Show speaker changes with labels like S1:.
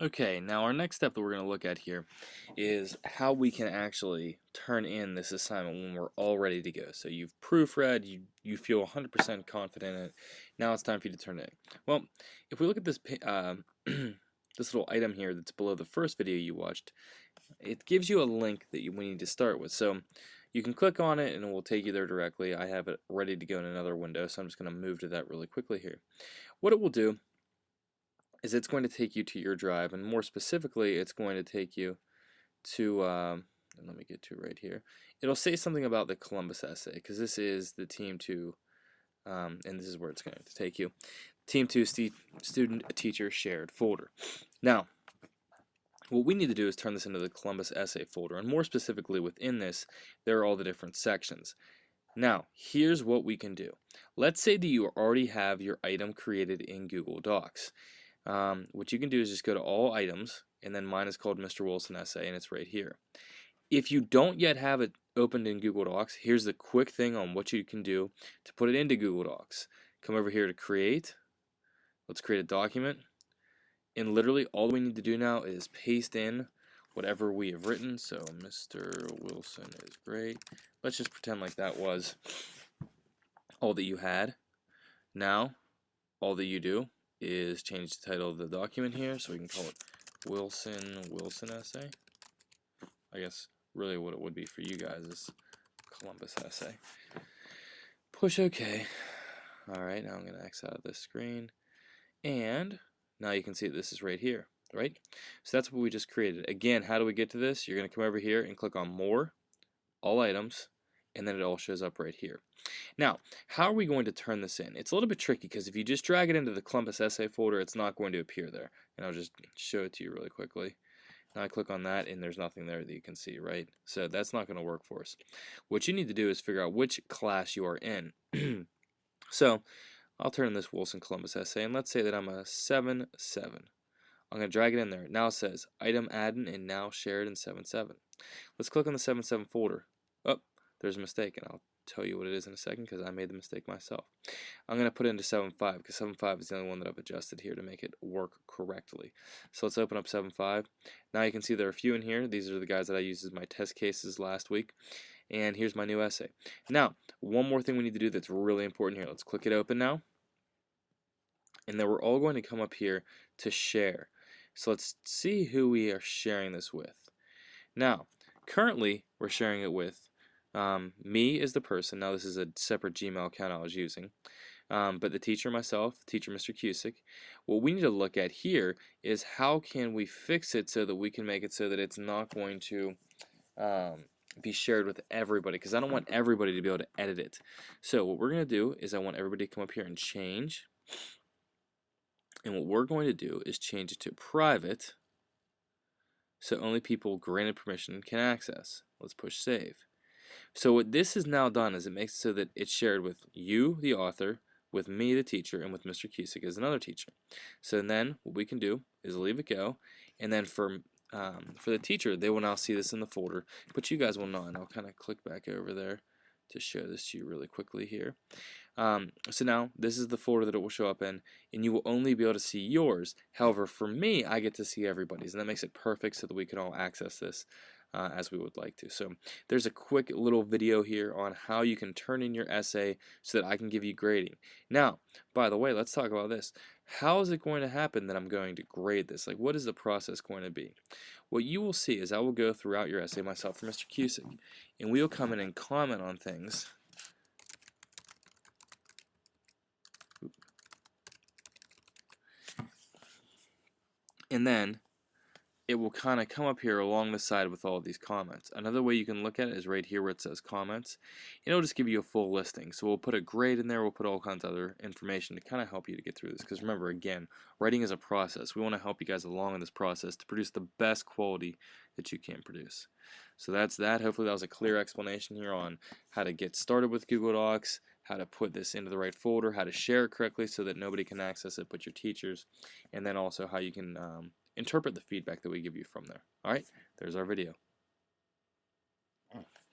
S1: Okay, now our next step that we're going to look at here is how we can actually turn in this assignment when we're all ready to go. So you've proofread, you feel 100% confident in it. Now it's time for you to turn it in. Well, if we look at this this little item here that's below the first video you watched, it gives you a link that we need to start with. So you can click on it and it will take you there directly. I have it ready to go in another window, so I'm just going to move to that really quickly here. What it will do is it's going to take you to your drive, and more specifically, it's going to take you to, and let me get to right here. It'll say something about the Columbus essay, because this is the Team 2, and this is where it's going to take you. Team 2 student teacher shared folder. Now, what we need to do is turn this into the Columbus essay folder, and more specifically within this, there are all the different sections. Now, here's what we can do. Let's say that you already have your item created in Google Docs. What you can do is just go to all items, and then mine is called Mr. Wilson Essay, and it's right here. If you don't yet have it opened in Google Docs, here's the quick thing on what you can do to put it into Google Docs. Come over here to create. Let's create a document. And literally all we need to do now is paste in whatever we have written. So Mr. Wilson is great. Let's just pretend like that was all that you had. Now, all that you do is change the title of the document here, so we can call it Wilson Essay. I guess really what it would be for you guys is Columbus Essay. Push OK. Alright, now I'm going to X out of this screen. And now you can see this is right here, right? So that's what we just created. Again, how do we get to this? You're going to come over here and click on More, All Items, and then it all shows up right here. Now, how are we going to turn this in? It's a little bit tricky because if you just drag it into the Columbus Essay folder, it's not going to appear there. And I'll just show it to you really quickly. Now I click on that and there's nothing there that you can see, right? So that's not going to work for us. What you need to do is figure out which class you are in. So I'll turn in this Wilson Columbus Essay, and let's say that I'm a 7-7. I'm going to drag it in there. Now it says item added and now shared in 7-7. Let's click on the 7-7 folder. Oh, there's a mistake, and I'll tell you what it is in a second because I made the mistake myself. I'm going to put it into 7.5 because 7.5 is the only one that I've adjusted here to make it work correctly. So let's open up 7.5. Now you can see there are a few in here. These are the guys that I used as my test cases last week. And here's my new essay. Now, one more thing we need to do that's really important here. Let's click it open now. And then we're all going to come up here to share. So let's see who we are sharing this with. Now, currently we're sharing it with me as the person. Now this is a separate Gmail account I was using. But the teacher, myself, teacher Mr. Cusick. What we need to look at here is how can we fix it so that we can make it so that it's not going to be shared with everybody, because I don't want everybody to be able to edit it. So what we're going to do is I want everybody to come up here and change. And what we're going to do is change it to private, so only people granted permission can access. Let's push save. So what this has now done is it makes it so that it's shared with you, the author, with me, the teacher, and with Mr. Cusick as another teacher. So then what we can do is leave it go, and then for the teacher, they will now see this in the folder, but you guys will not. And I'll kind of click back over there to show this to you really quickly here. So now this is the folder that it will show up in, and you will only be able to see yours. However, for me, I get to see everybody's, and that makes it perfect so that we can all access this as we would like to. So there's a quick little video here on how you can turn in your essay so that I can give you grading. Now, by the way, let's talk about this. How is it going to happen that I'm going to grade this? Like, what is the process going to be? What you will see is I will go throughout your essay, myself for Mr. Cusick, and we will come in and comment on things. And then it will kind of come up here along the side with all of these comments. Another way you can look at it is right here where it says comments. It'll just give you a full listing. So we'll put a grade in there, we'll put all kinds of other information to kind of help you to get through this. Because remember, again, writing is a process. We want to help you guys along in this process to produce the best quality that you can produce. So that's that. Hopefully that was a clear explanation here on how to get started with Google Docs, how to put this into the right folder, how to share it correctly so that nobody can access it but your teachers, and then also how you can interpret the feedback that we give you from there. Alright, there's our video.